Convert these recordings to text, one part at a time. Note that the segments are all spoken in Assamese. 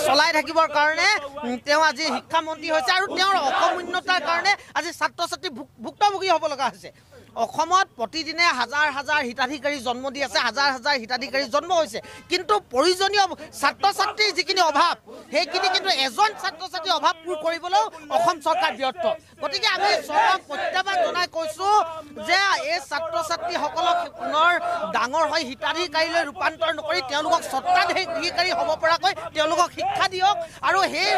চলাই থাকিবৰ কাৰণে তেওঁ আজি শিক্ষামন্ত্ৰী হৈছে আৰু তেওঁৰ অসমুন্নতাৰ কাৰণে আজি ছাত্ৰ ছাত্ৰী ভুক্তভোগী হ'ব লগা হৈছে। অসমত প্ৰতিদিনে হাজাৰ হাজাৰ হিতাধিকাৰী জন্ম দি আছে, হাজাৰ হাজাৰ হিতাধিকাৰী জন্ম হৈছে, কিন্তু প্ৰয়োজনীয় ছাত্ৰ ছাত্ৰীৰ যিখিনি অভাৱ সেইখিনি কিন্তু এজন ছাত্ৰ ছাত্ৰীৰ অভাৱ পূৰ কৰিবলৈও অসম চৰকাৰ ব্যৰ্থ। গতিকে আমি চৰকাৰক প্ৰত্যাহ্বান জনাই কৈছোঁ যে এই ছাত্ৰ ছাত্ৰীসকলক পুনৰ ডাঙৰ হৈ হিতাধিকাৰীলৈ ৰূপান্তৰ নকৰি তেওঁলোকক স্বত্বাধিকাৰী হ'ব পৰাকৈ তেওঁলোকক শিক্ষা দিয়ক আৰু সেই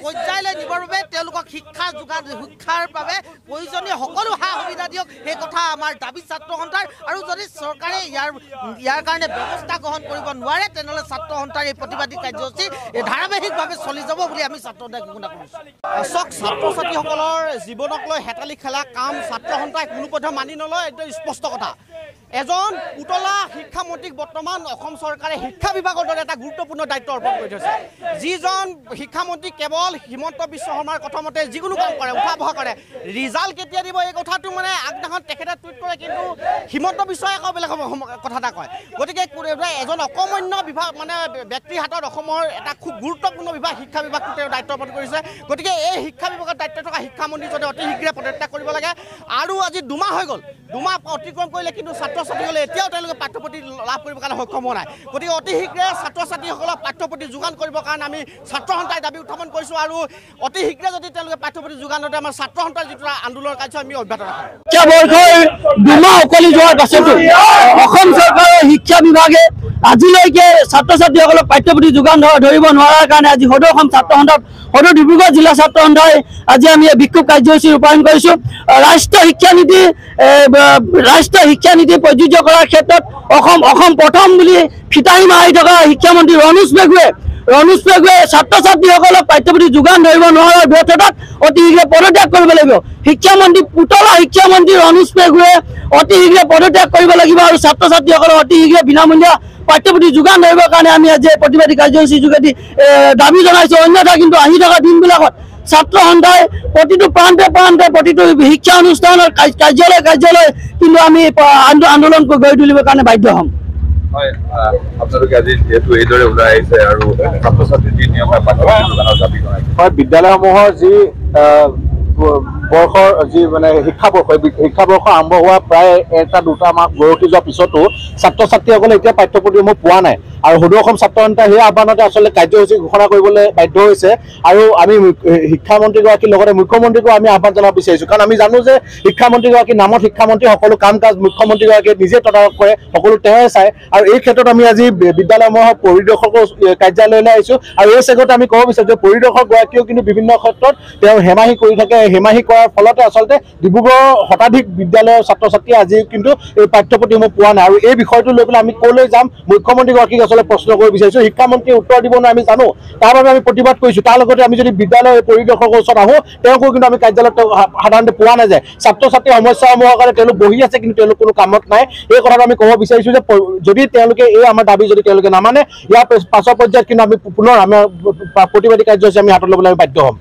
পৰ্যায়লৈ নিবৰ বাবে তেওঁলোকক শিক্ষাৰ বাবে প্ৰয়োজনীয় সকলো সা সুবিধা দিয়ক। সেই কথা আমাৰ দাবী ছাত্ৰ সন্থাৰ। আৰু যদি চৰকাৰে ইয়াৰ কাৰণে ব্যৱস্থা গ্ৰহণ কৰিব নোৱাৰে তেনেহ'লে ছাত্ৰ সন্থাৰ এই প্ৰতিবাদী কাৰ্যসূচী ধাৰাবাহিকভাৱে চলি যাব বুলি আমি ছাত্ৰ সন্থাই ঘোষণা কৰিছোঁ। চাওক, ছাত্ৰ ছাত্ৰীসকলৰ জীৱনক লৈ হেতালি খেলা কাম ছাত্ৰ সন্থাই কোনোপধ্যে মানি নলয়। এইটো স্পষ্ট কথা। এজন পুতলা শিক্ষামন্ত্ৰীক বৰ্তমান অসম চৰকাৰে শিক্ষা বিভাগৰ দৰে এটা গুৰুত্বপূৰ্ণ দায়িত্ব অৰ্পণ কৰি থৈছে। যিজন শিক্ষামন্ত্ৰী কেৱল হিমন্ত বিশ্ব শৰ্মাৰ কথামতে যিকোনো কাম কৰে, উঠা বহা কৰে, ৰিজাল্ট কেতিয়া দিব এই কথাটো মানে আগদিনাখন তেখেতে টুইট কৰে, কিন্তু হিমন্ত বিশ্বই আকৌ বেলেগ কথা এটা কয়। গতিকে এজন অকমান্য বিভাগ মানে ব্যক্তিৰ হাতত অসমৰ এটা খুব গুৰুত্বপূৰ্ণ বিভাগ শিক্ষা বিভাগটো তেওঁ দায়িত্ব অৰ্পণ কৰিছে। গতিকে এই শিক্ষা বিভাগৰ দায়িত্ব থকা শিক্ষামন্ত্ৰী যদি অতি শীঘ্ৰে পদত্যাগ কৰিব লাগে। আৰু আজি 2 মাহ হৈ গ'ল, 2 মাহ অতিক্ৰম কৰিলে কিন্তু ছাত্ৰ ছাত্ৰীসকলে এতিয়াও তেওঁলোকে পাঠ্যপুথি লাভ কৰিবৰ কাৰণে সক্ষম হোৱা নাই। গতিকে অতি শীঘ্ৰে ছাত্ৰ ছাত্ৰীসকলক পাঠ্যপুথি যোগান কৰিবৰ কাৰণে আমি ছাত্ৰ সন্থাই দাবী উত্থাপন কৰিছোঁ। আৰু অতি শীঘ্ৰে যদি তেওঁলোকে পাঠ্যপুথি যোগান নধৰে আমাৰ ছাত্ৰ সন্থাৰ যিটো আন্দোলনৰ কাৰ্য আমি অব্যাহত ৰাখিম। বৰ্ষৰ 2 মাহ উকলি যোৱাৰ পাছতো অসম চৰকাৰৰ শিক্ষা বিভাগে আজিলৈকে ছাত্ৰ ছাত্ৰীসকলক পাঠ্যপুথি যোগান ধৰিব নোৱাৰাৰ কাৰণে আজি সদৌ অসম ছাত্ৰ সন্থা, সদৌ ডিব্ৰুগড় জিলা ছাত্ৰ সন্থাই আজি আমি বিক্ষোভ কাৰ্যসূচী ৰূপায়ণ কৰিছোঁ। ৰাষ্ট্ৰীয় শিক্ষানীতি প্ৰযোজ্য কৰাৰ ক্ষেত্ৰত অসম প্ৰথম বুলি ফিতাহী মাৰি থকা শিক্ষামন্ত্ৰী ৰণোজ পেগুৱে ছাত্ৰ ছাত্ৰীসকলক পাঠ্যপুথি যোগান ধৰিব নোৱাৰাৰ ব্যৰ্থতাত অতি শীঘ্ৰে পদত্যাগ কৰিব লাগিব। পুতলা শিক্ষামন্ত্ৰী ৰণোজ পেগুৱে অতি শীঘ্ৰে পদত্যাগ কৰিব লাগিব আৰু ছাত্ৰ ছাত্ৰীসকলক অতি শীঘ্ৰে বিনামূলীয়া পাঠ্যপুথি যোগান ধৰিবৰ কাৰণে আমি আজি প্ৰতিবাদী কাৰ্যসূচী যোগেদি দাবী জনাইছোঁ। অন্যথা কিন্তু আহি থকা দিনবিলাকত ছাত্ৰ সন্থাই প্ৰতিটো প্ৰান্তে প্ৰতিটো শিক্ষা অনুষ্ঠানৰ কাৰ্যালয় কিন্তু আমি আন্দোলন গঢ়ি তুলিবৰ কাৰণে বাধ্য হ'ম। হয়, আপোনালোকে আজি যিহেতু এইদৰে ওলাই আহিছে আৰু ছাত্ৰ ছাত্ৰীৰ যি নিয়মীয়া পাঠ্যপুথি যোগানৰ দাবী জনাইছে, হয়, বিদ্যালয়সমূহৰ যি বৰ্ষৰ যি মানে শিক্ষাবৰ্ষ আৰম্ভ হোৱা প্ৰায় 1-2 মাহ গৰকি যোৱাৰ পিছতো ছাত্ৰ ছাত্ৰীসকলে এতিয়া পাঠ্যপুথিসমূহ পোৱা নাই। আৰু সদৌ অসম ছাত্ৰ সন্থাই সেই আহ্বানতে আচলতে কাৰ্যসূচী ঘোষণা কৰিবলৈ বাধ্য হৈছে। আৰু আমি শিক্ষামন্ত্ৰীগৰাকীৰ লগতে মুখ্যমন্ত্ৰীকো আমি আহ্বান জনাব বিচাৰিছোঁ, কাৰণ আমি জানো যে শিক্ষামন্ত্ৰীগৰাকীৰ নামত শিক্ষামন্ত্ৰী সকলো কাম কাজ মুখ্যমন্ত্ৰীগৰাকীয়ে নিজে তদাৰক কৰে, সকলো তেওঁৱে চায়। আৰু এই ক্ষেত্ৰত আমি আজি বিদ্যালয়সমূহৰ পৰিদৰ্শকৰ কাৰ্যালয়লৈ আহিছোঁ। আৰু এই চেগতে আমি ক'ব বিচাৰোঁ যে পৰিদৰ্শকগৰাকীয়েও কিন্তু বিভিন্ন ক্ষেত্ৰত তেওঁ হেমাহি কৰি থাকে। হেমাহি কৰাৰ ফলতে আচলতে ডিব্ৰুগড়ৰ শতাধিক বিদ্যালয়ৰ ছাত্ৰ ছাত্ৰীয়ে আজি কিন্তু এই পাঠ্যপুথিসমূহ পোৱা নাই। আৰু এই বিষয়টো লৈ পেলাই আমি ক'লৈ যাম, মুখ্যমন্ত্ৰীগৰাকীক আচলতে প্ৰশ্ন কৰিব বিচাৰিছোঁ। শিক্ষামন্ত্ৰীয়ে উত্তৰ দিব নোৱাৰে আমি জানো, তাৰ বাবে আমি প্ৰতিবাদ কৰিছোঁ। তাৰ লগতে আমি যদি বিদ্যালয়ৰ পৰিদৰ্শকৰ ওচৰত আহোঁ, তেওঁকো কিন্তু আমি কাৰ্যালয়ত সাধাৰণতে পোৱা নাযায়। ছাত্ৰ ছাত্ৰীৰ সমস্যাসমূহৰ কাৰণে তেওঁলোক বহি আছে, কিন্তু তেওঁলোক কোনো কামত নাই। এই কথাটো আমি ক'ব বিচাৰিছোঁ যে যদি তেওঁলোকে এই আমাৰ দাবী যদি তেওঁলোকে নামানে, ইয়াৰ পাছৰ পৰ্যায়ত কিন্তু আমি পুনৰ আমাৰ প্ৰতিবাদী কাৰ্যসূচী আমি হাতত ল'বলৈ বাধ্য হ'ম।